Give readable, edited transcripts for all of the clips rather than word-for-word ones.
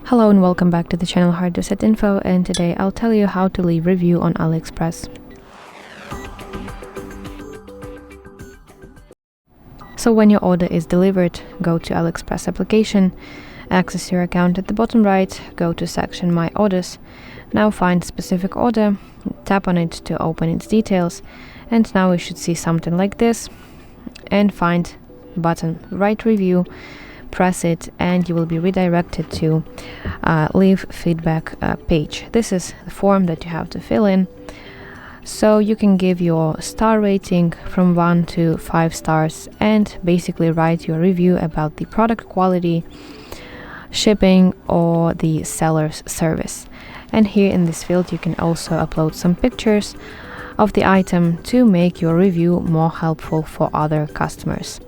Hello and welcome back to the channel Hard to Set Info, and today I'll tell you how to leave review on AliExpress. So when your order is delivered, go to AliExpress application, access your account at the bottom right, go to section My Orders. Now find specific order, tap on it to open its details, and now you should see something like this, and find button Write Review. Press it and you will be redirected to leave feedback page. This is the form that you have to fill in. So you can give your star rating from 1 to 5 stars and basically write your review about the product quality, shipping, or the seller's service. And here in this field you can also upload some pictures of the item to make your review more helpful for other customers.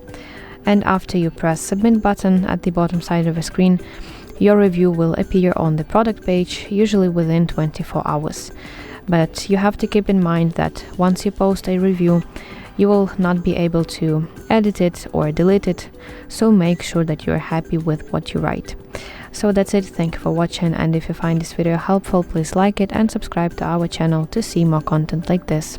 And after you press submit button at the bottom side of the screen, your review will appear on the product page, usually within 24 hours. But you have to keep in mind that once you post a review, you will not be able to edit it or delete it, so make sure that you're happy with what you write. So that's it, thank you for watching, and if you find this video helpful, please like it and subscribe to our channel to see more content like this.